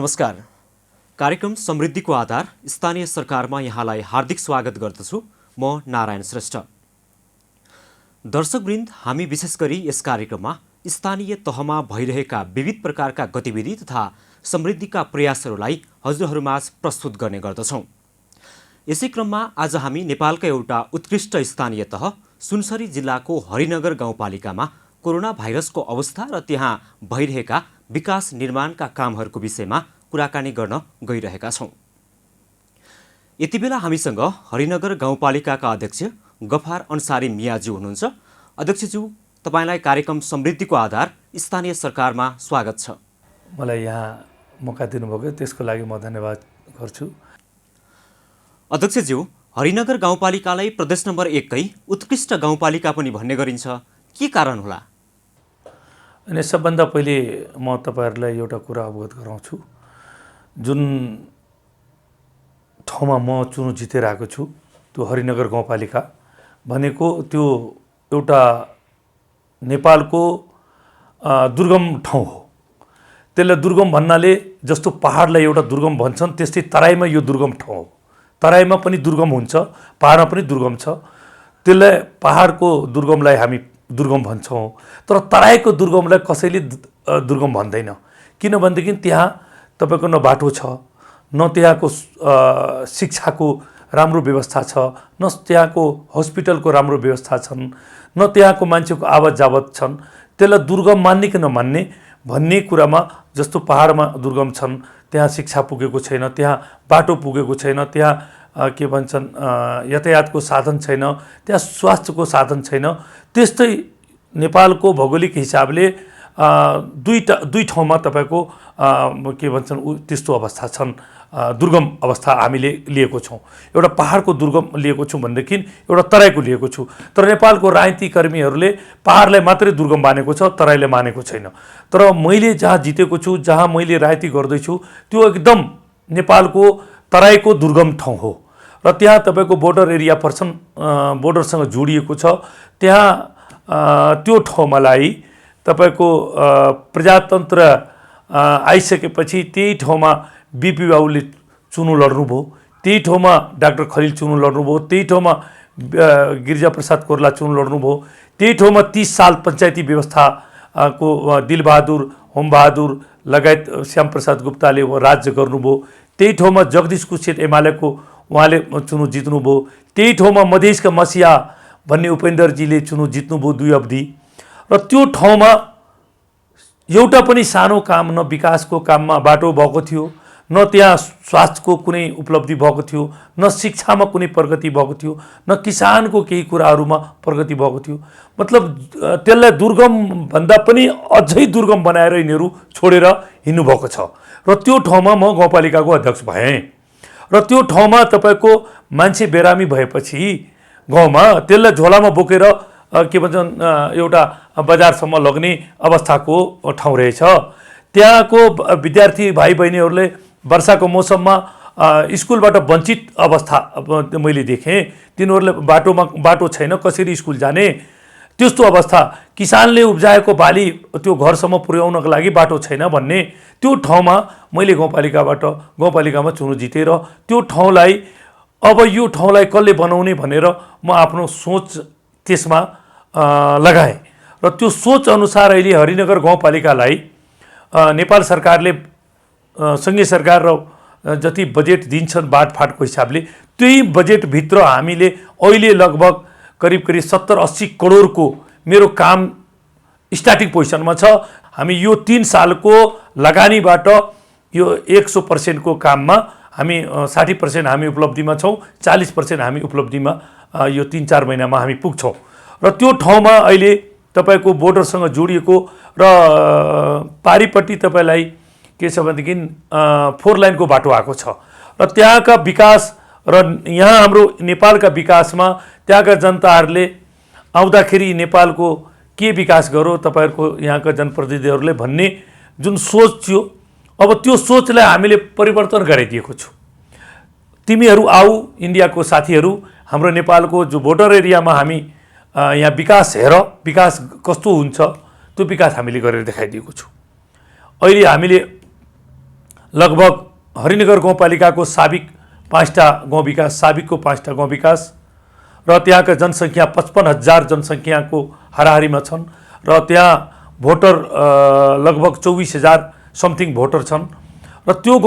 नमस्कार। कार्यक्रम समृद्धिको आधार स्थानीय सरकारमा यहाँलाई हार्दिक स्वागत गर्दछु। म नारायण श्रेष्ठ। दर्शकवृन्द, हामी विशेष गरी यस कार्यक्रममा स्थानीय तहमा भइरहेका विविध प्रकारका गतिविधि तथा समृद्धिका प्रयासहरूलाई हजुरहरूमाझ प्रस्तुत गर्ने गर्दछौँ। यसै क्रममा आज हामी नेपालका एउटा उत्कृष्ट स्थानीय तह सुनसरी जिल्लाको हरिनगर गाउँपालिकामा कोरोना भाइरसको अवस्था र त्यहाँ भइरहेका विकास निर्माणका कामहरूको विषयमा कुराकानी गर्न गइरहेका छौँ। यति बेला हामीसँग हरिनगर गाउँपालिकाका अध्यक्ष गफार अन्सारी मियाज्यू हुनुहुन्छ। अध्यक्षज्यू, तपाईलाई कार्यक्रम समृद्धिको आधार स्थानीय सरकारमा स्वागत छ। मलाई यहाँ मौका दिनुभयो, त्यसको लागि म धन्यवाद गर्छु। अध्यक्षज्यू, हरिनगर गाउँपालिकालाई प्रदेश नम्बर 1 कै उत्कृष्ट गाउँपालिका पनि भन्ने गरिन्छ, के कारण होला? अनि सबभन्दा पहिले म तपाईहरुलाई एउटा कुरा अवगत गराउँछु। जुन ठाउँमा म चुनाव जितेर आएको छु त्यो हरिनगर गाउँपालिका भनेको त्यो एउटा नेपालको दुर्गम ठाउँ हो। त्यसलाई दुर्गम भन्नाले जस्तो पहाडलाई एउटा दुर्गम भन्छन् त्यस्तै तराईमा यो दुर्गम ठाउँ हो। तराईमा पनि दुर्गम हुन्छ, पहाडमा पनि दुर्गम छ। त्यसलाई पहाडको दुर्गमलाई हामी दुर्गम भन्छौँ, तर तराईको दुर्गमलाई कसैले दुर्गम भन्दैन। किनभनेदेखि त्यहाँ तपाईको न बाटो छ, न त्यहाँको शिक्षाको राम्रो व्यवस्था छ, न त्यहाँको हस्पिटलको राम्रो व्यवस्था छन्, न त्यहाँको मान्छेको आवत जावत छन्। त्यसलाई दुर्गम मान्ने कि नमान्ने भन्ने कुरामा जस्तो पहाडमा दुर्गम छन्, त्यहाँ शिक्षा पुगेको छैन, त्यहाँ बाटो पुगेको छैन, त्यहाँ के भन्छन् यातायातको साधन छैन, त्यहाँ स्वास्थ्यको साधन छैन। त्यस्तै नेपालको भौगोलिक हिसाबले दुई ठाउँमा तपाईको के भन्छन् त्यस्तो अवस्था छन्, दुर्गम अवस्था हामीले लिएको छौँ। एउटा पहाडको दुर्गम लिएको छु भनेदेखि एउटा तराईको लिएको छु। तर नेपालको राजनीतिक कर्मीहरूले पहाडलाई मात्रै दुर्गम मानेको छ, तराईलाई मानेको छैन। तर मैले जहाँ जितेको छु, जहाँ मैले राजनीति गर्दैछु त्यो एकदम नेपालको तराईको दुर्गम ठाउँ हो र त्यहाँ तपाईको बोर्डर एरिया पर्छन्, बोर्डरसँग जोडिएको छ। त्यहाँ त्यो ठाउँमालाई तपाईको प्रजातन्त्र आइसकेपछि त्यही ठाउँमा बिपी बाबुले चुनाव लड्नुभयो, त्यही ठाउँमा डाक्टर खलिल चुनाव लड्नुभयो, त्यही ठाउँमा गिरिजाप्रसाद कोइराला चुनाव लड्नुभयो, त्यही ठाउँमा 30 साल पञ्चायती व्यवस्थाको दिलबहादुर, होमबहादुर लगायत श्यामप्रसाद गुप्ताले राज्य गर्नुभयो। त्यही ठाउँमा जगदीश कुशेत एमालेको उहाँले चुनाव जित्नुभयो। त्यही ठाउँमा मधेसका मसिया भन्ने उपेन्द्रजीले चुनाव जित्नुभयो 2 अवधि। र त्यो ठाउँमा एउटा पनि सानो काम, न विकासको काममा बाटो भएको थियो, न त्यहाँ स्वास्थ्यको कुनै उपलब्धि भएको थियो, न शिक्षामा कुनै प्रगति भएको थियो, न किसानको केही कुराहरूमा प्रगति भएको थियो। मतलब त्यसलाई दुर्गम भन्दा पनि अझै दुर्गम बनाएर यिनीहरू छोडेर हिँड्नुभएको छ। र त्यो ठाउँमा म गाउँपालिकाको अध्यक्ष भएँ र त्यो ठाउँमा तपाईको मान्छे बेरामी भएपछि गाउँमा त्यसलाई झोलामा बोकेर के भन्छन् एउटा बजारसम्म लग्ने अवस्थाको ठाउँ रहेछ। त्यहाँको विद्यार्थी भाइ बहिनीहरूले वर्षाको मौसममा स्कुलबाट वञ्चित अवस्था मैले देखेँ। तिनीहरूले बाटो छैन, कसरी स्कुल जाने त्यस्तो अवस्था। किसानले उब्जाएको बाली त्यो घरसम्म पुर्याउनको लागि बाटो छैन भन्ने त्यो ठाउँमा मैले गाउँपालिकामा चुनाव जितेर त्यो ठाउँलाई अब यो ठाउँलाई कसले बनाउने भनेर म आफ्नो सोच त्यसमा लगाएँ र त्यो सोच अनुसार अहिले हरिनगर गाउँपालिकालाई नेपाल सरकारले सङ्घीय सरकार र जति बजेट दिन्छन् बाटफाटको हिसाबले त्यही बजेटभित्र हामीले अहिले लगभग करिब 70-80 करोडको मेरो काम स्टार्टिङ पोजिसनमा छ। हामी यो 3 सालको लगानीबाट यो 100% को काममा हामी 60% हामी उपलब्धिमा छौँ, 40% हामी उपलब्धिमा यो 3-4 महिनामा हामी पुग्छौँ। र त्यो ठाउँमा अहिले तपाईको बोर्डरसँग जोडिएको र पारिपट्टि तपाईलाई के छ भनेदेखि 4 लाइनको बाटो आएको छ र त्यहाँका विकास र यहाँ हाम्रो नेपालका विकासमा त्यहाँका जनताहरूले आउँदाखेरि नेपालको के विकास गरो तपाईहरुको यहाँका जनप्रतिनिधिहरूले भन्ने जुन सोच थियो, अब त्यो सोचलाई हामीले परिवर्तन गराइदिएको छु। तिमीहरू आऊ इन्डियाको साथीहरू, हाम्रो नेपालको जो बोर्डर एरियामा हामी यहाँ विकास हेर, विकास कस्तो हुन्छ त्यो विकास हामीले गरेर देखाइदिएको छु। अहिले हामीले लगभग हरिनगर गाउँपालिकाको साबिक 5टा गाउँ विकास, साबिकको 5टा गाउँ विकास र त्यहाँका जनसङ्ख्या 55,000 जनसङ्ख्याको हाराहारीमा छन् र त्यहाँ भोटर लगभग 24,000 समथिङ भोटर छन् र त्यो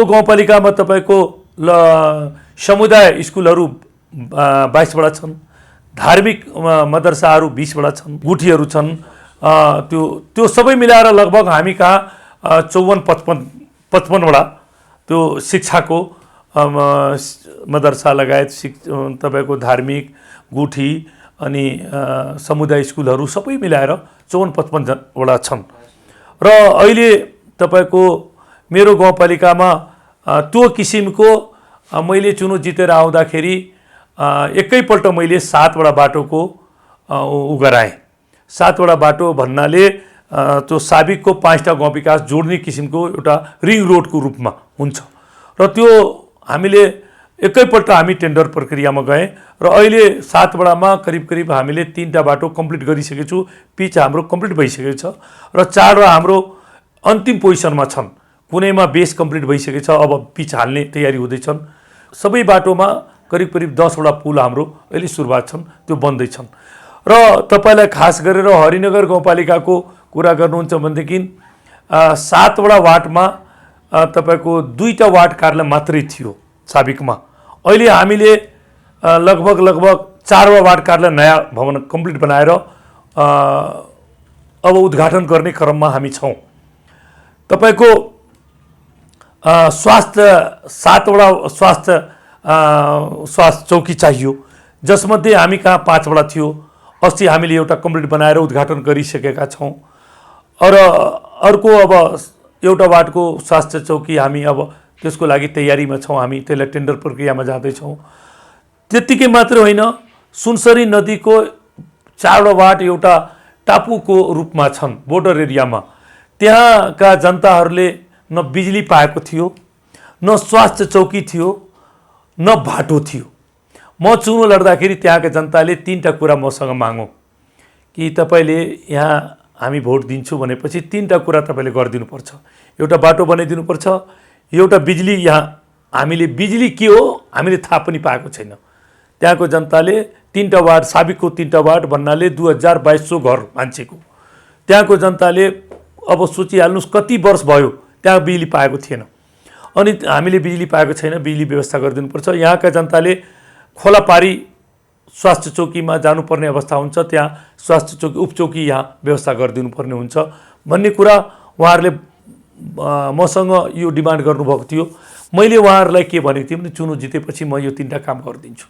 गाउँपालिकामा तपाईँको समुदाय स्कुलहरू 22वटा छन्, धार्मिक मदरसाहरू 20वटा छन्, गुठीहरू छन्। त्यो सबै मिलाएर लगभग हामी कहाँ 54-55वटा त्यो शिक्षाको मदरसा लगायत तपाईँको धार्मिक गुठी अनि समुदाय स्कुलहरू सबै मिलाएर 54-55वटा छन्। र अहिले तपाईँको मेरो गाउँपालिकामा त्यो किसिमको मैले चुनाव जितेर आउँदाखेरि एकैपल्ट मैले 7वटा बाटोको गराएँ। 7वटा बाटो भन्नाले त्यो साबिकको 5टा गाउँ विकास जोड्ने किसिमको एउटा रिङ रोडको रूपमा हुन्छ र त्यो हामीले एकैपल्ट हामी टेन्डर प्रक्रियामा गएँ र अहिले 7वटामा करिब हामीले 3टा बाटो कम्प्लिट गरिसकेको छु। पिच हाम्रो कम्प्लिट भइसकेको छ र 4वटा हाम्रो अन्तिम पोजिसनमा छन्। कुनैमा बेस कम्प्लिट भइसकेको छ, अब पिच हाल्ने तयारी हुँदैछन्। सबै बाटोमा करिब 10वटा पुल हाम्रो अहिले सुरुवात छन्, त्यो बन्दैछन्। र तपाईँलाई खास गरेर हरिनगर गाउँपालिकाको कुरा गर्नुहुन्छ भनेदेखि 7वटा वार्डमा तपाईँको 2टा वार्ड कार्यालय मात्रै थियो साबिकमा। अहिले हामीले लगभग 4वटा वार्ड कार्यालय नयाँ भवन कम्प्लिट बनाएर अब उद्घाटन गर्ने क्रममा हामी छौँ। तपाईँको स्वास्थ्य 7वटा स्वास्थ्य चौकी चाहियो, जसमध्ये हामी कहाँ 5वटा थियो। अस्ति हामीले एउटा कम्प्लिट बनाएर उद्घाटन गरिसकेका छौँ र अर्को अब एउटा वार्डको स्वास्थ्य चौकी हामी अब त्यसको लागि तयारीमा छौँ। हामी त्यसलाई टेन्डर प्रक्रियामा जाँदैछौँ। त्यत्तिकै मात्र होइन, सुनसरी नदीको 4वटा वार्ड एउटा टापुको रूपमा छन् बोर्डर एरियामा। त्यहाँका जनताहरूले न बिजुली पाएको थियो, न स्वास्थ्य चौकी थियो, न बाटो थियो। म चुनाव लड्दाखेरि त्यहाँका जनताले 3टा कुरा मसँग मागौँ कि तपाईँले यहाँ हामी भोट दिन्छु भनेपछि 3टा कुरा तपाईँले गरिदिनुपर्छ। एउटा बाटो बनाइदिनुपर्छ, एउटा बिजुली, यहाँ हामीले बिजुली के हो हामीले थाहा पनि पाएको छैन। त्यहाँको जनताले 3टा वार्ड, साबिकको 3टा वार्ड भन्नाले 2200 घर मान्छेको, त्यहाँको जनताले अब सोचिहाल्नुहोस् कति वर्ष भयो त्यहाँ बिजुली पाएको थिएन। अनि हामीले बिजुली पाएको छैन, बिजुली व्यवस्था गरिदिनुपर्छ। यहाँका जनताले खोलापारी स्वास्थ्य चौकीमा जानुपर्ने अवस्था हुन्छ, त्यहाँ स्वास्थ्य चौकी उपचौकी यहाँ व्यवस्था गरिदिनुपर्ने हुन्छ भन्ने कुरा उहाँहरूले मसँग यो डिमान्ड गर्नुभएको थियो। मैले उहाँहरूलाई के भनेको थिएँ भने चुनाव जितेपछि म यो 3टा काम गरिदिन्छु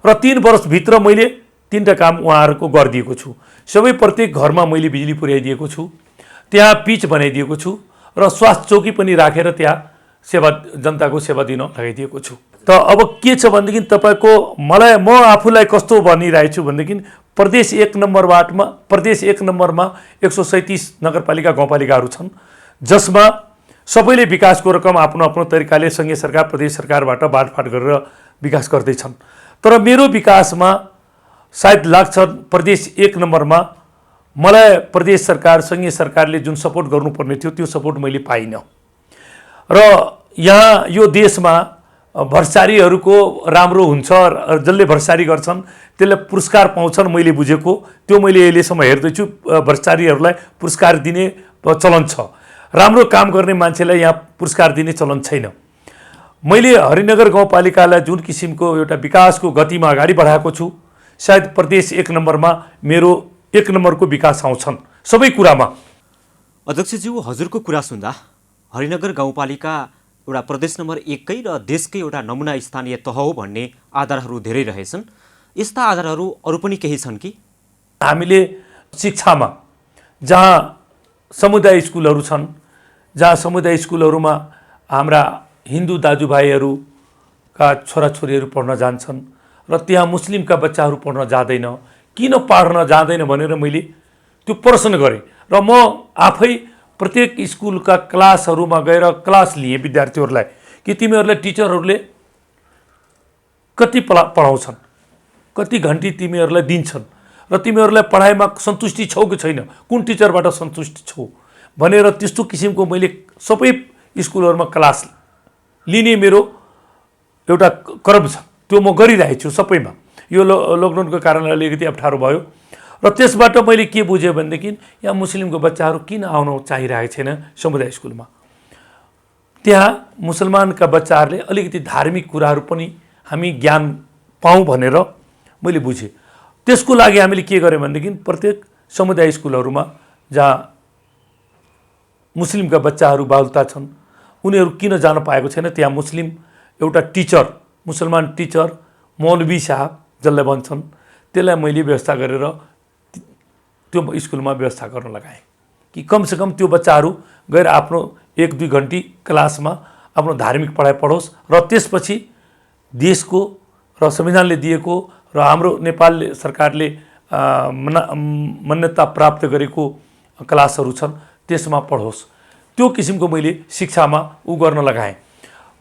र 3 वर्षभित्र मैले 3टा काम उहाँहरूको गरिदिएको छु। सबै प्रत्येक घरमा मैले बिजुली पुर्याइदिएको छु, त्यहाँ पिच बनाइदिएको छु र स्वास्थ्य चौकी पनि राखेर त्यहाँ जनताको सेवा दिन लगाइदिएको छु। त अब के छ भनेदेखि तपाईँको म आफूलाई कस्तो भनिरहेको छु भनेदेखि प्रदेश 1 नम्बरमा 137 नगरपालिका गाउँपालिकाहरू छन्, जसमा सबैले विकासको रकम आफ्नो आफ्नो तरिकाले सङ्घीय सरकार प्रदेश सरकारबाट बाँडफाँड गरेर विकास गर्दैछन्। तर मेरो विकासमा सायद लाग्छ प्रदेश 1 नम्बरमा मलाई प्रदेश सरकार सङ्घीय सरकारले जुन सपोर्ट गर्नुपर्ने थियो त्यो सपोर्ट मैले पाइनँ। र यहाँ यो देशमा भ्रष्टाचारीहरूको राम्रो हुन्छ, जसले भ्रष्टाचारी गर्छन् त्यसलाई पुरस्कार पाउँछन् मैले बुझेको। त्यो मैले अहिलेसम्म हेर्दैछु, भ्रष्टाचारीहरूलाई पुरस्कार दिने चलन छ, राम्रो काम गर्ने मान्छेलाई यहाँ पुरस्कार दिने चलन छैन। मैले हरिनगर गाउँपालिकालाई जुन किसिमको एउटा विकासको गतिमा अगाडि बढाएको छु, सायद प्रदेश 1 नम्बरमा मेरो 1 नम्बरको विकास आउँछन् सबै कुरामा। अध्यक्षज्यू, हजुरको कुरा सुन्दा हरिनगर गाउँपालिका एउटा प्रदेश नम्बर 1कै र देशकै एउटा नमुना स्थानीय तह हो भन्ने आधारहरू धेरै रहेछन्। यस्ता आधारहरू अरू पनि केही छन् कि? हामीले शिक्षामा जहाँ समुदाय स्कुलहरू छन्, जहाँ समुदाय स्कुलहरूमा हाम्रा हिन्दू दाजुभाइहरूका छोराछोरीहरू पढ्न जान्छन् र त्यहाँ मुस्लिमका बच्चाहरू पढ्न जाँदैन, किन पढ्न जाँदैन भनेर मैले त्यो प्रश्न गरेँ र म आफै प्रत्येक स्कुलका क्लासहरूमा गएर क्लास लिएँ विद्यार्थीहरूलाई कि तिमीहरूलाई टिचरहरूले कति पढाउँछन्, कति घन्टी तिमीहरूलाई दिन्छन् र तिमीहरूलाई पढाइमा सन्तुष्टि छौ कि छैन, कुन टिचरबाट सन्तुष्टि छौ भनेर त्यस्तो किसिमको मैले सबै स्कुलहरूमा क्लास लिने मेरो एउटा क्रम छ, त्यो म गरिरहेको छु सबैमा। यो लकडाउनको कारणले अलिकति अप्ठ्यारो भयो र त्यसबाट मैले के बुझेँ भनेदेखि यहाँ मुस्लिमको बच्चाहरू किन आउन चाहिरहेको छैन समुदाय स्कुलमा। त्यहाँ मुसलमानका बच्चाहरूले अलिकति धार्मिक कुराहरू पनि हामी ज्ञान पाऊँ भनेर मैले बुझेँ। त्यसको लागि हामीले के गर्यौँ भनेदेखि प्रत्येक समुदाय स्कुलहरूमा जहाँ मुस्लिमका बच्चाहरू बाहुल्यता छन् उनीहरू किन जान पाएको छैन, त्यहाँ मुस्लिम एउटा टिचर, मुसलमान टिचर, मौलवी साहब जसलाई भन्छन्, त्यसलाई मैले व्यवस्था गरेर त्यो स्कुलमा व्यवस्था गर्न लगाएँ कि कमसेकम त्यो बच्चाहरू गएर आफ्नो 1-2 घन्टी क्लासमा आफ्नो धार्मिक पढाइ पढोस् र त्यसपछि देशको र संविधानले दिएको र हाम्रो नेपाल सरकारले मान्यता प्राप्त गरेको क्लासहरू छन् त्यसमा पढोस्। त्यो किसिमको मैले शिक्षामा गर्न लगाएँ।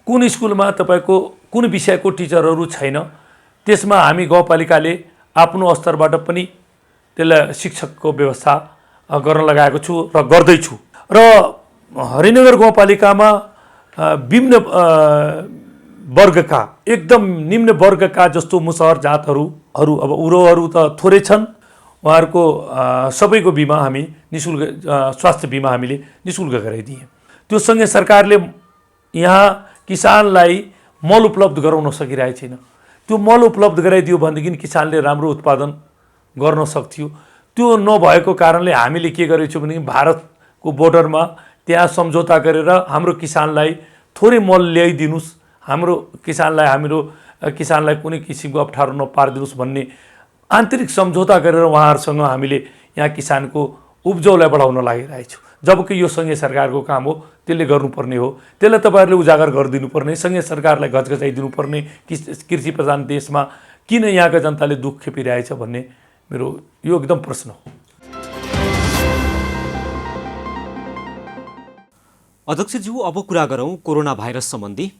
कुन स्कुलमा तपाईँको कुन विषयको टिचरहरू छैन त्यसमा हामी गाउँपालिकाले आफ्नो स्तरबाट पनि त्यसलाई शिक्षकको व्यवस्था गर्न लगाएको छु र गर्दैछु। र हरिनगर गाउँपालिकामा विभिन्न वर्गका, एकदम निम्न वर्गका जस्तो मुसहर जातहरू अब उरोहरू त थोरै छन्, उहाँहरूको सबैको बिमा हामी निःशुल्क स्वास्थ्य बिमा हामीले निःशुल्क गराइदिए। त्यो सँगै सरकारले यहाँ किसानलाई मल उपलब्ध गराउन सकिरहेको छैन। त्यो मल उपलब्ध गराइदियो भनेदेखि किसानले राम्रो उत्पादन गर्न सक्थ्यो। त्यो नभएको कारणले हामीले के गरेको छौँ भने भारतको बोर्डरमा त्यहाँ सम्झौता गरेर हाम्रो किसानलाई थोरै मल ल्याइदिनुस्, हाम्रो किसानलाई कुनै किसिमको अप्ठ्यारो नपारिदिनुस् भन्ने आन्तरिक सम्झौता गरेर उहाँहरूसँग हामीले यहाँ किसानको उब्जाउलाई बढाउन लागिरहेछौँ। जबकि यो सँगै सरकारको काम हो, त्यसले गर्नुपर्ने हो, त्यसलाई तपाईँहरूले उजागर गरिदिनुपर्ने, सँगै सरकारलाई घचघचाइदिनु पर्ने कि कृषि प्रधान देशमा किन यहाँका जनताले दुःख खेपिरहेछ भन्ने मेरो यो एकदम प्रश्न हो। अध्यक्षज्यू, अब कुरा गरौँ कोरोना भाइरस सम्बन्धी।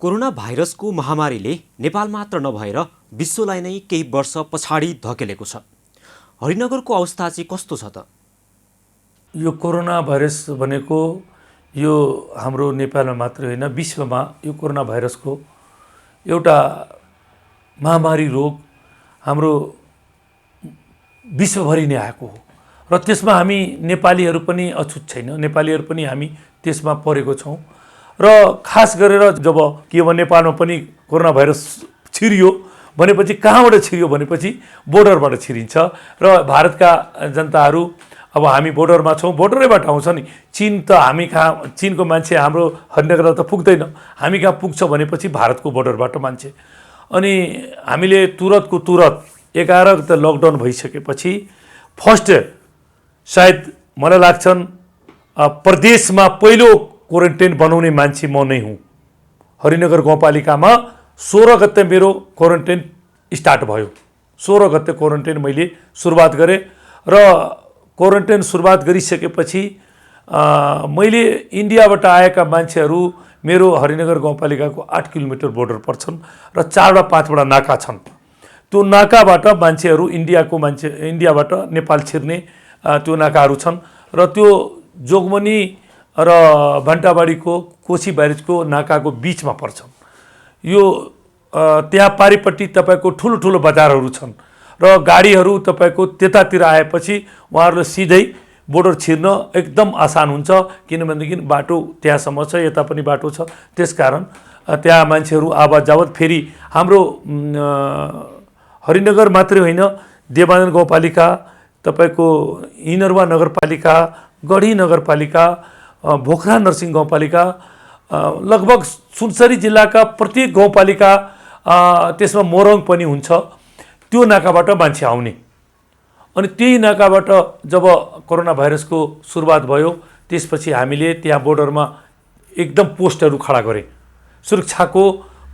कोरोना भाइरसको महामारीले नेपाल मात्र नभएर विश्वलाई नै केही वर्ष पछाडि धकेलेको छ। हरिनगरको अवस्था चाहिँ कस्तो छ त? यो कोरोना भाइरस भनेको यो हाम्रो नेपालमा मात्रै होइन, विश्वमा यो कोरोना भाइरसको एउटा महामारी रोग हाम्रो विश्वभरि नै आएको हो र त्यसमा हामी नेपालीहरू पनि अछुत छैन, नेपालीहरू पनि हामी त्यसमा परेको छौँ। र खास गरेर जब के भयो नेपालमा पनि कोरोना भाइरस छिरियो भनेपछि कहाँबाट छिरियो भनेपछि बोर्डरबाट छिरिन्छ र भारतका जनताहरू अब हामी बोर्डरमा छौँ, बोर्डरैबाट आउँछ नि। चीन त हामी कहाँ, चीनको मान्छे हाम्रो हरिनगर त पुग्दैन, हामी कहाँ पुग्छ भनेपछि भारतको बोर्डरबाट मान्छे। अनि हामीले तुरत 11 त लकडाउन भइसकेपछि फर्स्ट सायद मलाई लाग्छन् प्रदेशमा पहिलो क्वारेन्टाइन बनाउने मान्छे म नै हुँ। हरिनगर गाउँपालिकामा 16 गते मेरो क्वारेन्टाइन स्टार्ट भयो। 16 गते क्वारेन्टाइन मैले सुरुवात गरेँ र क्वारेन्टाइन सुरुवात गरिसकेपछि मैले इन्डियाबाट आएका मान्छेहरू मेरो हरिनगर गाउँपालिकाको 8 किलोमिटर बोर्डर पर्छन् र 4 वा 5 वटा नाका छन्। त्यो नाकाबाट मान्छेहरू इन्डियाबाट नेपाल छिर्ने त्यो नाकाहरू छन् र त्यो जोगमनी र भण्टाबाडीको कोशी ब्यारेजको नाकाको बिचमा पर्छन्। यो त्यहाँ पारिपट्टि तपाईँको ठुलो बजारहरू छन् र गाडीहरू तपाईँको त्यतातिर आएपछि उहाँहरूले सिधै बोर्डर छिर्न एकदम आसान हुन्छ, किनभनेदेखि बाटो त्यहाँसम्म छ, यता पनि बाटो छ। त्यसकारण त्यहाँ मान्छेहरू आवत जावत, फेरि हाम्रो हरिनगर मात्रै होइन, देवानन्द गाउँपालिका, तपाईँको इनरवा नगरपालिका, गढी नगरपालिका, भोक्रा नरसिंह गाउँपालिका, लगभग सुनसरी जिल्लाका प्रत्येक गाउँपालिका, त्यसमा मोरङ पनि हुन्छ, त्यो नाकाबाट मान्छे आउने। अनि त्यही नाकाबाट जब कोरोना भाइरसको सुरुवात भयो त्यसपछि हामीले त्यहाँ बोर्डरमा एकदम पोस्टहरू खडा गरेँ, सुरक्षाको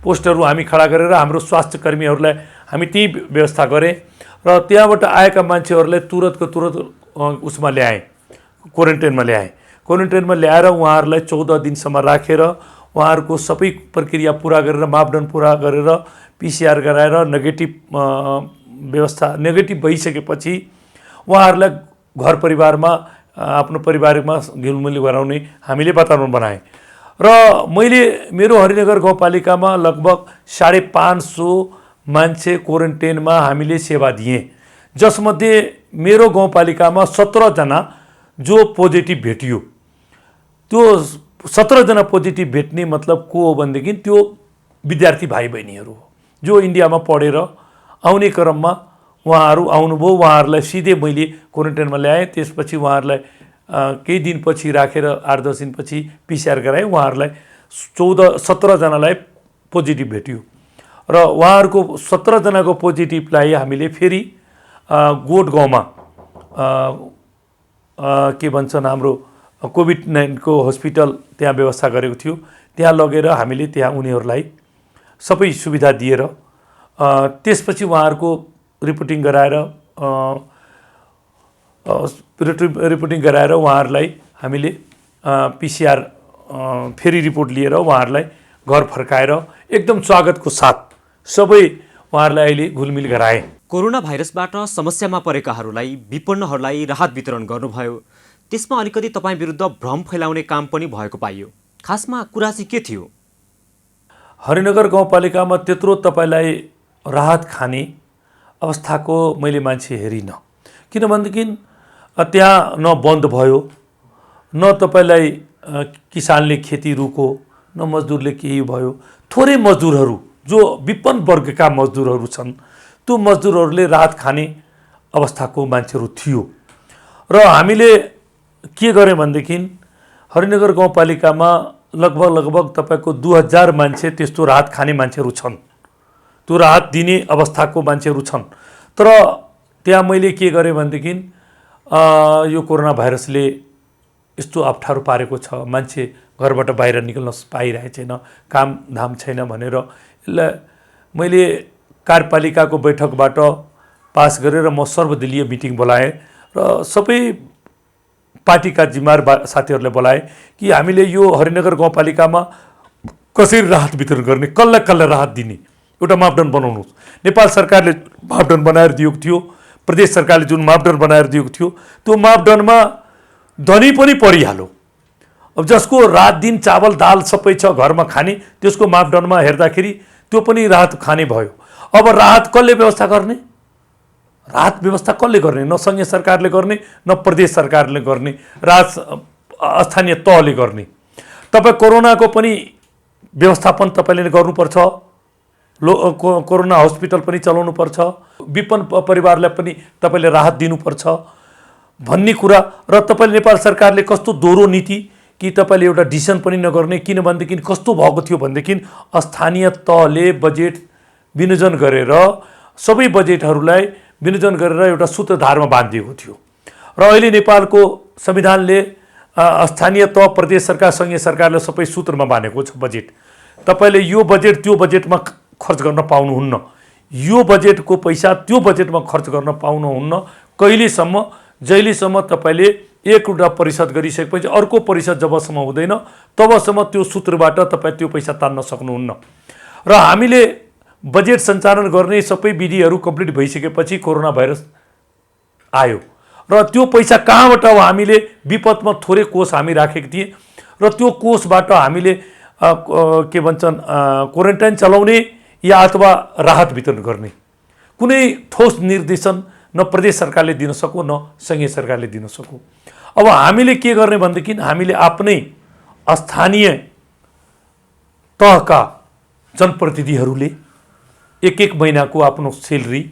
पोस्टहरू हामी खडा गरेर हाम्रो स्वास्थ्य कर्मीहरूलाई हामी त्यही व्यवस्था गरेँ र त्यहाँबाट आएका मान्छेहरूलाई तुरत उसमा ल्याएँ, क्वारेन्टाइनमा ल्याएँ। क्वारेन्टाइनमा ल्याएर उहाँहरूलाई 14 दिनसम्म राखेर उहाँहरूको सबै प्रक्रिया पुरा गरेर, मापदण्ड पुरा गरेर, PCR गराएर नेगेटिभ भइसकेपछि उहाँहरूलाई घर परिवारमा आफ्नो परिवारमा घुलमिल गराउने हामीले वातावरण बनाएँ र मैले मेरो हरिनगर गाउँपालिकामा लगभग 550 मान्छे क्वारेन्टाइनमा हामीले सेवा दिएँ, जसमध्ये मेरो गाउँपालिकामा 17 जना जो पोजिटिभ भेटियो। त्यो 17 जना पोजिटिभ भेट्ने मतलब को हो भनेदेखि त्यो विद्यार्थी भाइ बहिनीहरू हो जो इन्डियामा पढेर आउने क्रममा उहाँहरू आउनुभयो। उहाँहरूलाई सिधै मैले क्वारेन्टाइनमा ल्याएँ। त्यसपछि उहाँहरूलाई केही दिनपछि राखेर 8-10 दिनपछि पिसिआर गराएँ। उहाँहरूलाई 17 जनालाई पोजिटिभ भेट्यो र उहाँहरूको 17 जनाको पोजिटिभलाई हामीले फेरि गोठ गाउँमा के भन्छन् हाम्रो कोभिड-19 हस्पिटल त्यहाँ व्यवस्था गरेको थियो। त्यहाँ लगेर हामीले त्यहाँ उनीहरूलाई सबै सुविधा दिएर त्यसपछि उहाँहरूको रिपोर्टिङ गराएर उहाँहरूलाई हामीले पिसिआर फेरि रिपोर्ट लिएर उहाँहरूलाई घर फर्काएर एकदम स्वागतको साथ सबै उहाँहरूलाई अहिले घुलमिल गराए। कोरोना भाइरसबाट समस्यामा परेकाहरूलाई विपन्नहरूलाई राहत वितरण गर्नुभयो। त्यसमा अलिकति तपाईँ विरुद्ध भ्रम फैलाउने काम पनि भएको पाइयो। खासमा कुरा चाहिँ के थियो? हरिनगर गाउँपालिकामा त्यत्रो तपाईँलाई राहत खाने अवस्थाको मैले मान्छे हेरिनँ। किनभनेदेखि त्यहाँ न बन्द भयो, न तपाईँलाई किसानले खेती रोको, न मजदुरले केही भयो। थोरै मजदुरहरू जो विपन्न वर्गका मजदुरहरू छन् त्यो मजदुरहरूले राहत खाने अवस्थाको मान्छेहरू थियो र हामीले के गर्यौँ भनेदेखि हरिनगर गाउँपालिकामा लगभग तपाईँको 2000 मान्छे त्यस्तो राहत खाने मान्छेहरू छन्, त्यो राहत दिने अवस्थाको मान्छेहरू छन्। तर त्यहाँ मैले के गरेँ भनेदेखि यो कोरोना भाइरसले यस्तो अप्ठ्यारो पारेको छ, मान्छे घरबाट बाहिर निक्ल्न पाइरहेको छैन, काम धाम छैन भनेर यसलाई मैले कार्यपालिकाको बैठकबाट पास गरेर म सर्वदलीय मिटिङ बोलाएँ र सबै पार्टीका जिम्मेवार साथीहरूलाई बोलाएँ कि हामीले यो हरिनगर गाउँपालिकामा कसरी राहत वितरण गर्ने, कसलाई राहत दिने एउटा मापदण्ड बनाउनुहोस्। नेपाल सरकारले मापदण्ड बनाएर दिएको थियो, प्रदेश सरकारले जुन मापदण्ड बनाएर दिएको थियो त्यो मापदण्डमा धनी पनि परिहाल्यो। अब जसको रात दिन चावल दाल सबै छ घरमा खाने, त्यसको मापदण्डमा हेर्दाखेरि त्यो पनि राहत खाने भयो। अब राहत कसले व्यवस्था गर्ने? राहत व्यवस्था कसले गर्ने? न सङ्घीय सरकारले गर्ने, न प्रदेश सरकारले गर्ने, स्थानीय तहले गर्ने। तपाईँ कोरोनाको पनि व्यवस्थापन तपाईँले गर्नुपर्छ, कोरोना हस्पिटल पनि चलाउनु पर्छ, विपन्न परिवारलाई पनि तपाईँले राहत दिनुपर्छ भन्ने कुरा। र तपाईँले नेपाल सरकारले कस्तो दोहोरो नीति कि तपाईँले एउटा डिसिसन पनि नगर्ने। किनभनेदेखि कस्तो भएको थियो भनेदेखि स्थानीय तहले बजेट विनियोजन गरेर सबै बजेटहरूलाई विनियोजन गरेर एउटा सूत्रधारमा बाँधिएको थियो र अहिले नेपालको संविधानले स्थानीय तह, प्रदेश सरकार, सङ्घीय सरकारले सबै सूत्रमा बाँधेको छ बजेट। तपाईँले यो बजेट त्यो बजेटमा खर्च गर्न पाउनुहुन्न, यो बजेटको पैसा त्यो बजेटमा खर्च गर्न पाउनुहुन्न कहिलेसम्म, जहिलेसम्म तपाईँले एउटा परिषद गरिसकेपछि अर्को परिषद जबसम्म हुँदैन तबसम्म त्यो सूत्रबाट तपाईँ त्यो पैसा तान्न सक्नुहुन्न। र हामीले बजेट सञ्चालन गर्ने सबै विधिहरू कम्प्लिट भइसकेपछि कोरोना भाइरस आयो र त्यो पैसा कहाँबाट हो? हामीले विपदमा थोरै कोष हामी राखेको थिएँ र त्यो कोषबाट हामीले के भन्छन् क्वारेन्टाइन चलाउने या अथवा राहत वितरण गर्ने कुनै ठोस निर्देशन न प्रदेश सरकारले दिन सक्यो न सङ्घीय सरकारले दिन सक्यो। अब हामीले के गर्ने भनेदेखि हामीले आफ्नै स्थानीय तहका जनप्रतिनिधिहरूले एक महिनाको आफ्नो सेलरी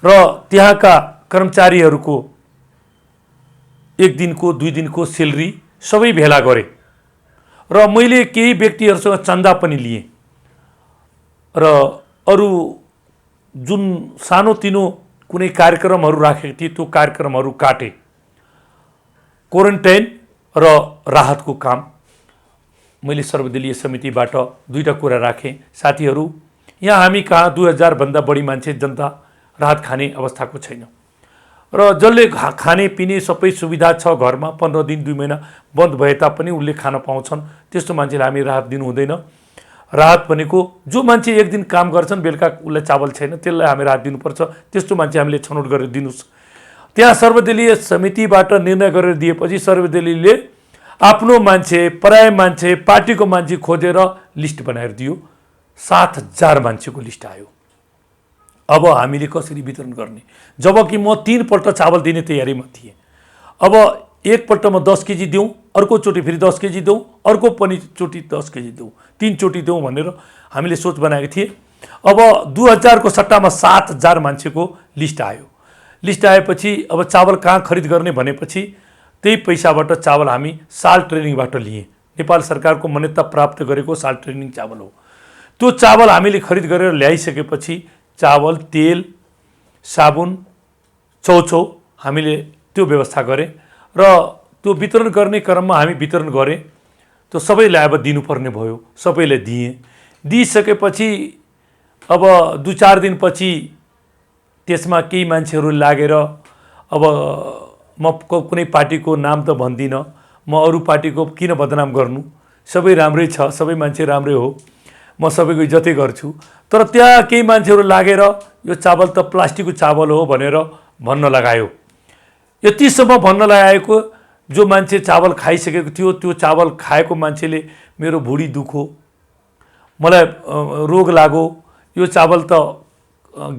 र त्यहाँका कर्मचारीहरूको 1 दिनको 2 दिनको सेलरी सबै भेला गरे र मैले केही व्यक्तिहरूसँग चन्दा पनि लिएँ र अरू जुन सानोतिनो कुनै कार्यक्रमहरू राखेको थिए त्यो कार्यक्रमहरू काटे। क्वारेन्टाइन र राहतको काम मैले सर्वदलीय समितिबाट 2टा कुरा राखेँ। साथीहरू, यहाँ हामी कहाँ 2000 भन्दा बढी मान्छे जनता राहत खाने अवस्थाको छैन र जसले खाने पिने सबै सुविधा छ घरमा, 15 दिन 2 महिना बन्द भए तापनि उसले खान पाउँछन्, त्यस्तो मान्छेलाई हामी राहत दिनु हुँदैन। राहत भनेको जो मान्छे 1 दिन काम गर्छन् बेलुका उसलाई चावल छैन त्यसलाई हामी राहत दिनुपर्छ, त्यस्तो मान्छे हामीले छनौट गरेर दिनुहोस्। त्यहाँ सर्वदलीय समितिबाट निर्णय गरेर दिएपछि सर्वदलीयले आफ्नो मान्छे, पराय मान्छे, पार्टीको मान्छे खोजेर लिस्ट बनाएर दियो। 7,000 मान्छेको लिस्ट आयो। अब हामीले कसरी वितरण गर्ने? जबकि म 3 पल्ट चावल दिने तयारीमा थिएँ। अब एकपल्टमा 10 केजी दिउँ, अर्कोचोटि फेरि 10 केजी दिउँ, अर्को पनि चोटि 10 केजी दिउँ, 3 चोटि दिउँ भनेर हामीले सोच बनाएको थिएँ। अब 2000 को सट्टामा 7,000 मान्छेको लिस्ट आयो। लिस्ट आएपछि अब चावल कहाँ खरिद गर्ने भनेपछि त्यही पैसाबाट चावल हामी साल ट्रेनिङबाट लिए। नेपाल सरकारको मान्यता प्राप्त गरेको साल ट्रेनिङ चावल हो। त्यो चावल हामीले खरिद गरेर ल्याइसकेपछि चावल, तेल, साबुन, चौचौ हामीले त्यो व्यवस्था गरे र त्यो वितरण गर्ने क्रममा हामी वितरण गरे। त्यो सबैलाई अब दिनुपर्ने भयो, सबैलाई दिएँ। दिइसकेपछि अब 2-4 दिनपछि त्यसमा केही मान्छेहरू लागेर, अब म कुनै पार्टीको नाम त भन्दिनँ, म अरू पार्टीको किन बदनाम गर्नु, सबै राम्रै छ, सबै मान्छे राम्रै हो, म सबैको इज्जतै गर्छु। तर त्यहाँ केही मान्छेहरू लागेर यो चावल त प्लास्टिकको चावल हो भनेर भन्न लगायो। यतिसम्म भन्न लगाएको, जो मान्छे चावल खाइसकेको थियो त्यो चावल खाएको मान्छेले मेरो भुँडी दुख्यो, मलाई रोग लाग्यो, यो चावल त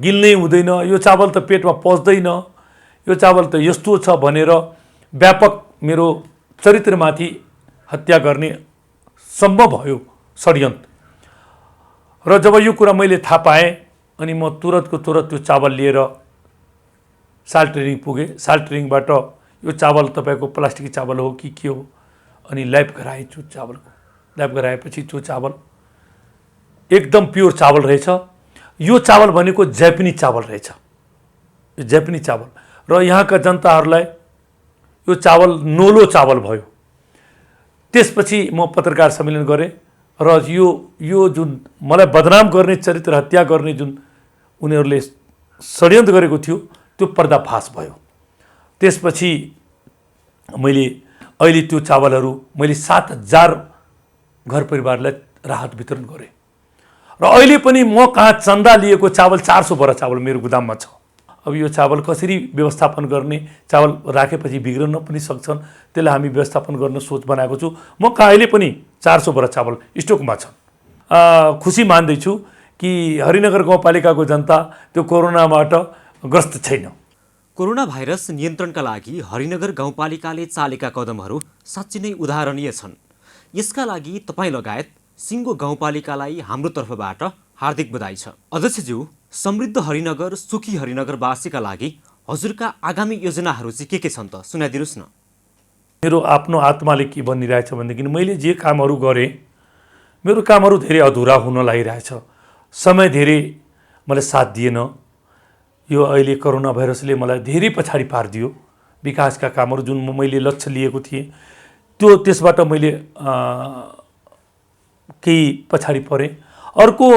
गिल्नै हुँदैन, यो चावल त पेटमा पच्दैन, यो चावल त यस्तो छ भनेर व्यापक मेरो चरित्रमाथि हत्या गर्ने सम्भव भयो षड्यन्त्र। र जब यो कुरा मैले थाहा पाएँ अनि म तुरन्तको तुरन्त त्यो चावल लिएर साल ट्रेनिङ पुगेँ। साल ट्रेनिङबाट यो चावल तपाईँको प्लास्टिक चावल हो कि के हो अनि ल्याब गराएँ। त्यो चावलको ल्याब गराएपछि त्यो चावल एकदम प्योर चावल रहेछ। यो चावल भनेको जापानिज चावल रहेछ, यो जापानिज चावल। र यहाँका जनताहरूलाई यो चावल नोलो चावल भयो। त्यसपछि म पत्रकार सम्मेलन गरेँ र यो जुन मलाई बदनाम गर्ने, चरित्र हत्या गर्ने जुन उनीहरूले षड्यन्त्र गरेको थियो त्यो पर्दाफास भयो। त्यसपछि मैले अहिले त्यो चावलहरू मैले 7,000 घर परिवारलाई राहत वितरण गरेँ। र अहिले पनि म कहाँ चन्दा लिएको चावल 400 बोरा चावल मेरो गोदाममा छ। अब यो चावल कसरी व्यवस्थापन गर्ने, चावल राखेपछि बिग्रन पनि सक्छन्, त्यसलाई हामी व्यवस्थापन गर्न सोच बनाएको छु। म कहाँ अहिले पनि 400 बोरा चावल स्टकमा छन्। खुसी मान्दैछु कि हरिनगर गाउँपालिकाको जनता त्यो कोरोनाबाट ग्रस्त छैन। कोरोना भाइरस नियन्त्रणका लागि हरिनगर गाउँपालिकाले चालेका कदमहरू साँच्चै नै उदाहरणीय छन्। यसका लागि तपाईँ लगायत सिङ्गो गाउँपालिकालाई हाम्रो तर्फबाट हार्दिक बधाई छ। अध्यक्षज्यू, समृद्ध हरिनगर, सुखी हरिनगरवासीका लागि हजुरका आगामी योजनाहरू चाहिँ के छन् त सुनाइदिनुहोस् न। मेरो आफ्नो आत्माले के भनिरहेछ भनेदेखि मैले जे कामहरू गरेँ, मेरो कामहरू धेरै अधुरा हुन लागिरहेछ। समय धेरै मलाई साथ दिएन। यो अहिले कोरोना भाइरसले मलाई धेरै पछाडि पारिदियो। विकासका कामहरू जुन मैले लक्ष्य लिएको थिएँ त्यो त्यसबाट मैले केही पछाडि परेँ। अर्को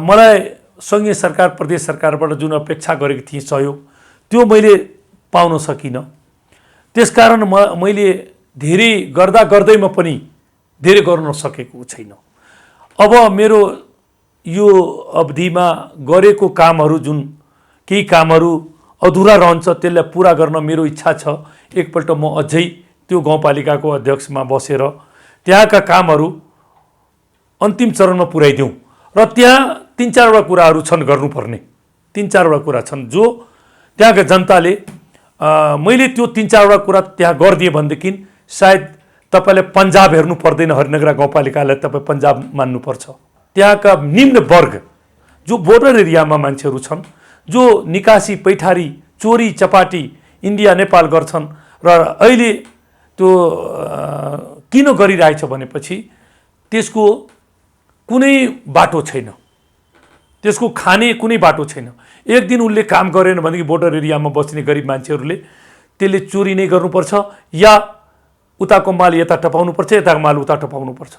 मलाई सङ्घीय सरकार, प्रदेश सरकारबाट जुन अपेक्षा गरेको थिएँ सहयोग, त्यो मैले पाउन सकिनँ। त्यसकारण मैले धेरै गर्दैमा पनि धेरै गर्न सकेको छैन। अब मेरो यो अवधिमा गरेको कामहरू, जुन केही कामहरू अधुरा रहन्छ, त्यसलाई पुरा गर्न मेरो इच्छा छ। एकपल्ट म अझै त्यो गाउँपालिकाको अध्यक्षमा बसेर त्यहाँका कामहरू अन्तिम चरणमा पुर्याइदिउँ। र त्यहाँ 3-4वटा कुराहरू छन् गर्नुपर्ने, 3-4वटा कुरा छन् जो त्यहाँका जनताले मैले त्यो 3-4वटा कुरा त्यहाँ गरिदिएँ भनेदेखि सायद तपाईँले पन्जाब हेर्नु पर्दैन। हरिनगर गाउँपालिकालाई तपाईँ पन्जाब मान्नुपर्छ। त्यहाँका निम्न वर्ग जो बोर्डर एरियामा मान्छेहरू छन्, जो निकासी, पैठारी, चोरी चपाटी इन्डिया नेपाल गर्छन् र अहिले त्यो किन गरिरहेछ भनेपछि त्यसको कुनै बाटो छैन, त्यसको खाने कुनै बाटो छैन। एक दिन उसले काम गरेन भनेदेखि बोर्डर एरियामा बस्ने गरिब मान्छेहरूले त्यसले चोरी नै गर्नुपर्छ, या उताको माल यता टपाउनुपर्छ, यताको माल उता टपाउनुपर्छ।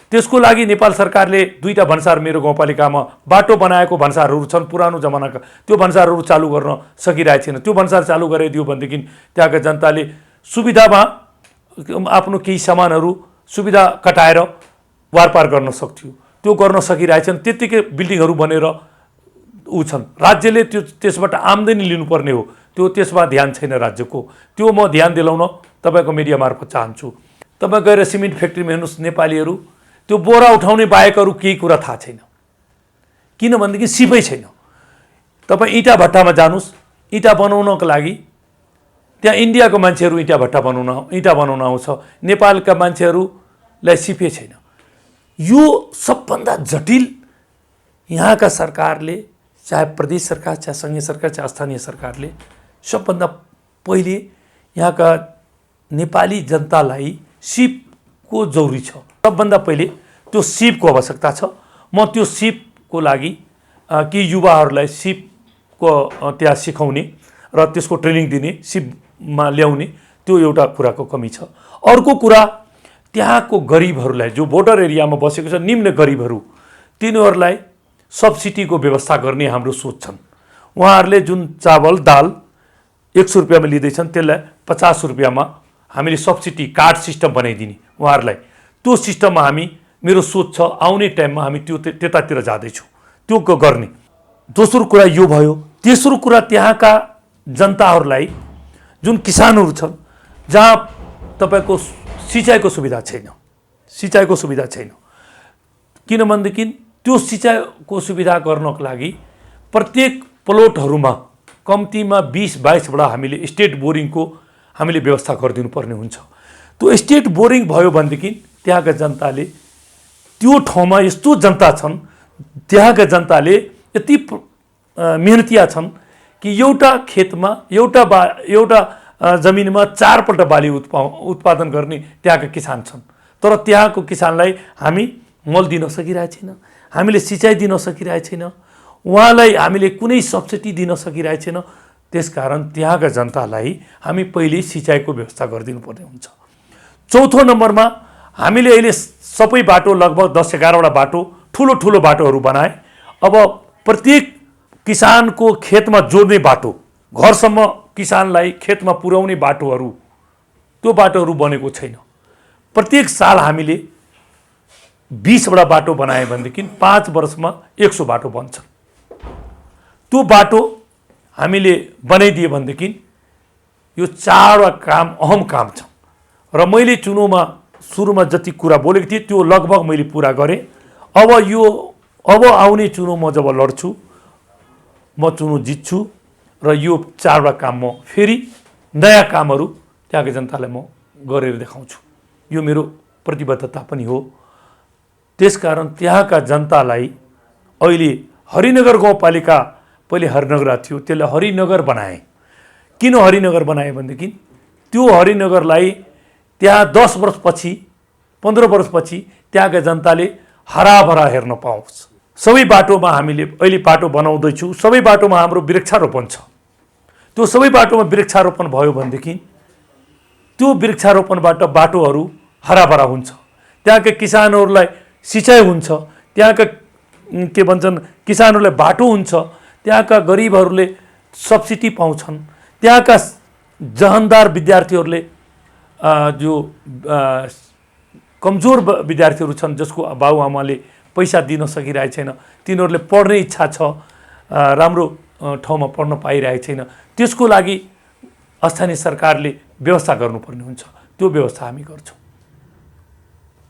त्यसको लागि नेपाल सरकारले 2टा भन्सार मेरो गाउँपालिकामा बाटो बनाएको भन्सारहरू छन्, पुरानो जमानाका। त्यो भन्सारहरू चालु गर्न सकिरहेको छैन। त्यो भन्सार चालु गराइदियो भनेदेखि त्यहाँका जनताले सुविधामा आफ्नो केही सामानहरू सुविधा कटाएर वारपार गर्न सक्थ्यो। त्यो गर्न सकिरहेछन्। त्यत्तिकै बिल्डिङहरू बनेर छन्। राज्यले त्यसबाट आम्दानी लिनुपर्ने हो, त्यो त्यसमा ध्यान छैन राज्यको। त्यो म ध्यान दिलाउन तपाईँको मिडिया मार्फत चाहन्छु। तपाईँ गएर सिमेन्ट फ्याक्ट्रीमा हेर्नुहोस्, नेपालीहरू त्यो बोरा उठाउने बाहेक अरू केही कुरा थाहा छैन। किनभनेदेखि सिपै छैन। तपाईँ इँटा भट्टामा जानुहोस्, इँटा बनाउनको लागि त्यहाँ इन्डियाको मान्छेहरू इँटा बनाउन आउँछ, नेपालका मान्छेहरूलाई सिपै छैन। यो सबभन्दा जटिल यहाँका सरकारले, चाहे प्रदेश सरकार, चाहे सङ्घीय सरकार, चाहे स्थानीय सरकारले सबभन्दा पहिले यहाँका नेपाली जनतालाई सिपको जरुरी छ। सबभन्दा पहिले त्यो सिपको आवश्यकता छ। म त्यो सिपको लागि कि युवाहरूलाई सिपको त्यहाँ सिकाउने र त्यसको ट्रेनिङ दिने, सिपमा ल्याउने, त्यो एउटा कुराको कमी छ। अर्को कुरा, त्यहाँको गरिबहरूलाई, जो बोर्डर एरियामा बसेको छ निम्न गरिबहरू, तिनीहरूलाई सब्सिडीको व्यवस्था गर्ने हाम्रो सोच छन्। उहाँहरूले जुन चावल दाल 100 रुपियाँमा लिँदैछन् त्यसलाई 50 रुपियाँमा हामीले सब्सिडी कार्ड सिस्टम बनाइदिने उहाँहरूलाई। त्यो सिस्टममा मेरो सोच छ आउने टाइममा हामी त्यो त्यतातिर जाँदैछौँ, त्यो गर्ने। दोस्रो कुरा यो भयो। तेस्रो कुरा, त्यहाँका जनताहरूलाई, जुन किसानहरू छन्, जहाँ तपाईँको सिँचाइको सुविधा छैन, किनभनेदेखि त्यो सिँचाइको सुविधा गर्नको लागि प्रत्येक प्लोटहरूमा कम्तीमा 20-22 हामीले स्टेट बोरिङको हामीले व्यवस्था गरिदिनु पर्ने हुन्छ। त्यो स्टेट बोरिङ भयो भनेदेखि त्यहाँका जनताले, त्यो ठाउँमा यस्तो जनता छन्, त्यहाँका जनताले यति मेहनतिया छन् कि एउटा खेतमा एउटा जमिनमा 4 पल्ट बाली उत्पादन गर्ने त्यहाँका किसान छन्। तर त्यहाँको किसानलाई हामी मल दिन सकिरहेको छैन, हामीले सिँचाइ दिन सकिरहेको छैन, उहाँलाई हामीले कुनै सब्सिडी दिन सकिरहेको छैन। त्यसकारण त्यहाँका जनतालाई हामी पहिले सिँचाइको व्यवस्था गरिदिनु पर्ने हुन्छ। चौथो नम्बरमा, हामीले अहिले सबै बाटो लगभग 10-11वटा बाटो, ठुलो बाटोहरू बनाए। अब प्रत्येक किसानको खेतमा जोड्ने बाटो, घरसम्म किसानलाई खेतमा पुर्याउने बाटोहरू, त्यो बाटोहरू बनेको छैन। प्रत्येक साल हामीले 20वटा बाटो बनाए भनेदेखि 5 वर्षमा 100 बाटो बन्छ। त्यो बाटो हामीले बनाइदिए भनेदेखि यो 4वटा काम अहम काम छ। र मैले चुनावमा सुरुमा जति कुरा बोलेको थिएँ त्यो लगभग मैले पुरा गरेँ। अब आउने चुनाव म जब लड्छु, म चुनाव जित्छु र यो 4वटा काम म फेरि नयाँ कामहरू त्यहाँको जनतालाई म गरेर देखाउँछु। यो मेरो प्रतिबद्धता पनि हो। त्यसकारण त्यहाँका जनतालाई अहिले हरिनगर गाउँपालिका, पहिले हरिनगर थियो, त्यसलाई हरिनगर बनाए। किन हरिनगर बनाए भनेदेखि त्यो हरिनगरलाई त्यहाँ 10 वर्षपछि 15 वर्षपछि त्यहाँका जनताले हराभरा हेर्न पाओस्। सबै बाटोमा हामीले अहिले बाटो बनाउँदैछौँ, सबै बाटोमा हाम्रो वृक्षारोपण छ। त्यो सबै बाटोमा वृक्षारोपण भयो भनेदेखि त्यो वृक्षारोपणबाट बाटोहरू हराभरा हुन्छ, त्यहाँका किसानहरूलाई सिँचाइ हुन्छ, त्यहाँका के भन्छन् किसानहरूलाई बाटो हुन्छ, त्यहाँका गरिबहरूले सब्सिडी पाउँछन्, त्यहाँका जहानदार विद्यार्थीहरूले जो कमजोर विद्यार्थीहरू छन्, जसको बाबुआमाले पैसा दिन सकिरहेको छैन, तिनीहरूले पढ्ने इच्छा छ, राम्रो ठाउँमा पढ्न पाइरहेको छैन, त्यसको लागि स्थानीय सरकारले व्यवस्था गर्नुपर्ने हुन्छ। त्यो व्यवस्था हामी गर्छौँ।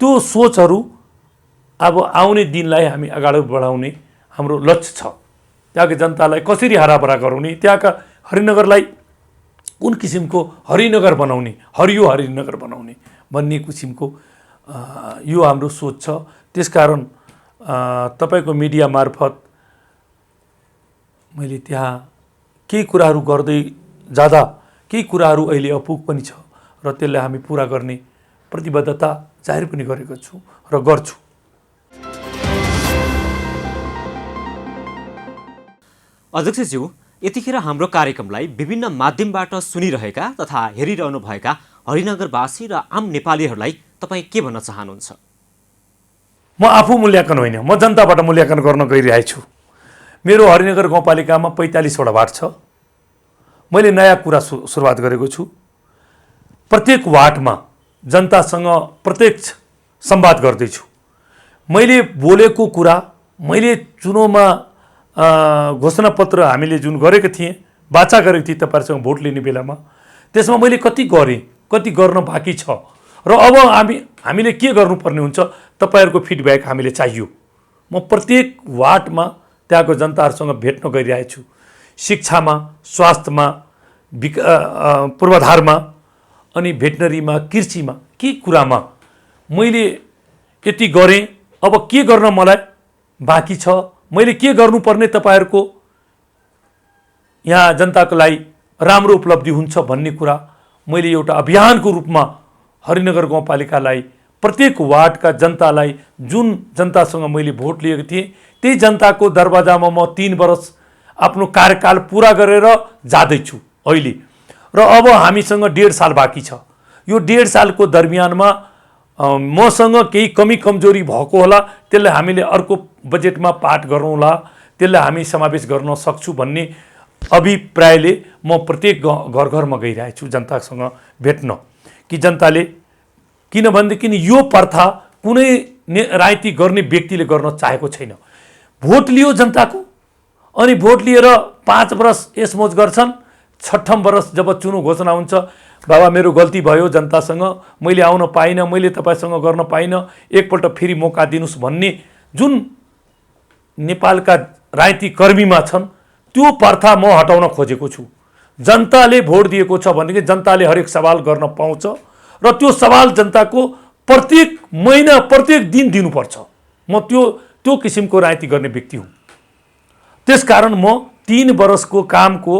त्यो सोचहरू अब आउने दिनलाई हामी अगाडि बढाउने हाम्रो लक्ष्य छ। त्यहाँको जनतालाई कसरी हराभरा गराउने, त्यहाँका हरिनगरलाई कुन किसिमको हरिनगर बनाउने, हरियो हरिनगर बनाउने भन्ने किसिमको यो हाम्रो सोच छ। त्यसकारण तपाईँको मिडिया मार्फत मैले त्यहाँ केही कुराहरू गर्दै जाँदा केही कुराहरू अहिले अपुग पनि छ र त्यसलाई हामी पुरा गर्ने प्रतिबद्धता जाहेर पनि गरेको छु र गर्छु। अध्यक्षज्यू, यतिखेर हाम्रो कार्यक्रमलाई विभिन्न माध्यमबाट सुनिरहेका तथा हेरिरहनुभएका हरिनगरवासी र आम नेपालीहरूलाई तपाईँ के भन्न चाहनुहुन्छ? म आफू मूल्याङ्कन होइन, म जनताबाट मूल्याङ्कन गर्न गइरहेको छु। मेरो हरिनगर गाउँपालिकामा 45वटा वार्ड छ। मैले नयाँ कुरा सुरुवात गरेको छु। प्रत्येक वार्डमा जनतासँग प्रत्यक्ष संवाद गर्दैछु। मैले बोलेको कुरा, मैले चुनावमा घोषणापत्र हामीले जुन गरेको थिएँ वाचा गरेको थिएँ तपाईँहरूसँग भोट लिने बेलामा। त्यसमा मैले कति गरेँ, कति गर्न बाँकी छ र अब हामीले के गर्नुपर्ने हुन्छ, तपाईँहरूको फिडब्याक हामीले चाहियो। म प्रत्येक वार्डमा त्यहाँको जनताहरूसँग भेट्न गइरहेको छु। शिक्षामा, स्वास्थ्यमा, पूर्वाधारमा, अनि भेटनरीमा, कृषिमा, के कुरामा मैले यति गरेँ, अब के गर्न मलाई बाँकी छ, मैले के गर्नुपर्ने तपाईँहरूको यहाँ जनताको लागि राम्रो उपलब्धि हुन्छ भन्ने कुरा मैले एउटा अभियानको रूपमा हरिनगर गाउँपालिकालाई, प्रत्येक वार्डका जनतालाई, जुन जनतासँग मैले भोट लिएको थिएँ त्यही जनताको दरवाजामा म 3 वर्ष आफ्नो कार्यकाल पुरा गरेर जाँदैछु अहिले। र अब हामीसँग 1.5 साल बाँकी छ। यो 1.5 सालको दरमियानमा मसँग केही कमी कमजोरी भएको होला, त्यसलाई हामीले अर्को बजेटमा पाठ गरौँला, त्यसलाई हामी समावेश गर्न सक्छु भन्ने अभिप्रायले म प्रत्येक घर घरमा गइरहेको छु जनतासँग भेट्न, कि जनताले, किनभनेदेखि यो प्रथा कुनै राजनीति गर्ने व्यक्तिले गर्न चाहेको छैन। भोट लियो जनताको, अनि भोट लिएर 5 वर्ष यसमोज गर्छन्, 6ठौँ वर्ष जब चुनाव घोषणा हुन्छ, बाबा मेरो गल्ती भयो, जनतासँग मैले आउन पाइनँ, मैले तपाईँसँग गर्न पाइनँ, एकपल्ट फेरि मौका दिनुहोस् भन्ने जुन नेपालका राजनीतिक कर्मीमा छन्, त्यो प्रथा म हटाउन खोजेको छु। जनताले भोट दिएको छ भनेदेखि जनताले हरेक सवाल गर्न पाउँछ र त्यो सवाल जनताको प्रत्येक महिना, प्रत्येक दिन दिनुपर्छ। म त्यो किसिमको राजनीति गर्ने व्यक्ति हुँ। त्यसकारण म 3 वर्षको कामको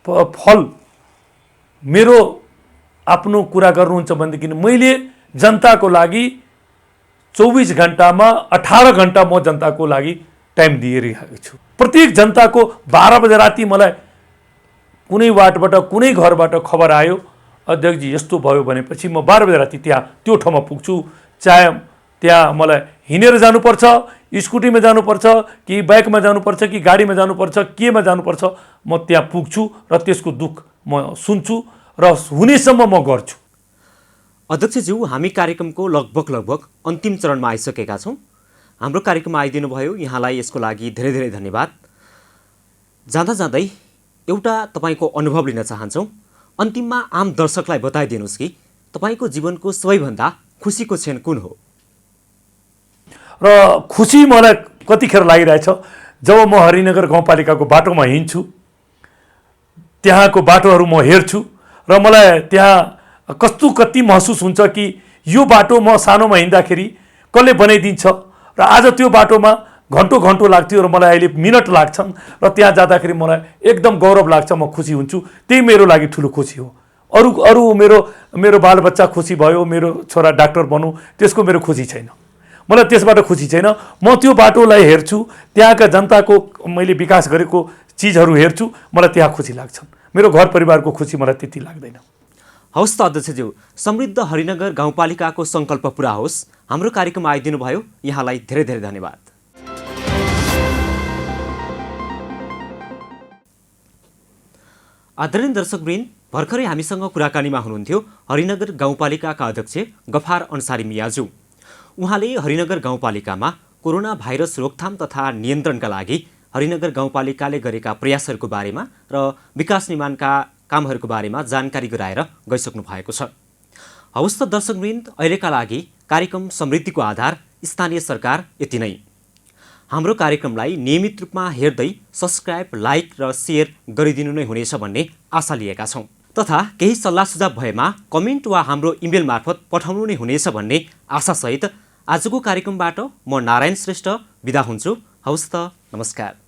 फल मेरो आफ्नो कुरा गर्नुहुन्छ भनेदेखि मैले जनताको लागि 24 घण्टामा 18 घण्टा म जनताको लागि टाइम दिइरहेको छु। प्रत्येक जनताको 12 बजे राति मलाई कुनै वार्डबाट, कुनै घरबाट खबर आयो, अध्यक्षजी यस्तो भयो भनेपछि म 12 बजे राति त्यहाँ त्यो ठाउँमा पुग्छु। चाहे त्यहाँ मलाई हिँडेर जानुपर्छ, स्कुटीमा जानुपर्छ, कि बाइकमा जानुपर्छ, कि गाडीमा जानुपर्छ, केमा जानुपर्छ, म त्यहाँ पुग्छु र त्यसको दुःख म सुन्छु र हुनेसम्म म गर्छु। अध्यक्षज्यू, हामी कार्यक्रमको लगभग अन्तिम चरणमा आइसकेका छौँ। हाम्रो कार्यक्रममा आइदिनु भयो, यहाँलाई यसको लागि धेरै धेरै धन्यवाद। जाँदा जाँदै एउटा तपाईँको अनुभव लिन चाहन्छौँ। अन्तिममा आम दर्शकलाई बताइदिनुहोस् कि तपाईँको जीवनको सबैभन्दा खुसीको क्षण कुन हो? र खुसी मलाई कतिखेर लागिरहेछ जब म हरिनगर गाउँपालिकाको बाटोमा हिँड्छु, त्यहाँको बाटोहरू म हेर्छु र मलाई त्यहाँ कति महसुस हुन्छ कि यो बाटो म सानोमा हिँड्दाखेरि कसले बनाइदिन्छ र आज त्यो बाटोमा घन्टों लाग्थ्यो र मलाई अहिले मिनट लाग्छन् र त्यहाँ जाँदाखेरि मलाई एकदम गौरव लाग्छ, म खुसी हुन्छु। त्यही मेरो लागि ठुलो खुसी हो। अरू मेरो बालबच्चा खुसी भयो, मेरो छोरा डाक्टर बनौँ, त्यसको मेरो खुसी छैन, मलाई त्यसबाट खुसी छैन। म त्यो बाटोलाई हेर्छु, त्यहाँका जनताको मैले विकास गरेको चिजहरू हेर्छु, मलाई त्यहाँ खुसी लाग्छन्। मेरो घर परिवारको खुसी मलाई त्यति लाग्दैन। हवस् त अध्यक्षज्यू, समृद्ध हरिनगर गाउँपालिकाको सङ्कल्प पुरा होस्। हाम्रो कार्यक्रममा आइदिनु भयो, यहाँलाई धेरै धेरै धन्यवाद। आदरणीय दर्शकवृन्द, भर्खरै हामीसँग कुराकानीमा हुनुहुन्थ्यो हरिनगर गाउँपालिकाका अध्यक्ष गफार अन्सारी मियाज्यू। उहाँले हरिनगर गाउँपालिकामा कोरोना भाइरस रोकथाम तथा नियन्त्रणका लागि हरिनगर गाउँपालिकाले गरेका प्रयासहरूको बारेमा र विकास निर्माणका कामहरूको बारेमा जानकारी गराएर गइसक्नु भएको छ। हवस् त दर्शकवृन्द, अहिलेका लागि कार्यक्रम समृद्धिको आधार स्थानीय सरकार यति नै। हाम्रो कार्यक्रमलाई नियमित रूपमा हेर्दै सब्स्क्राइब, लाइक र सेयर गरिदिनु नै हुनेछ भन्ने आशा लिएका छौँ। तथा केही सल्लाह सुझाव भएमा कमेन्ट वा हाम्रो इमेल मार्फत पठाउनु नै हुनेछ भन्ने आशासहित आजको कार्यक्रमबाट म नारायण श्रेष्ठ बिदा हुन्छु। हवस् त, नमस्कार।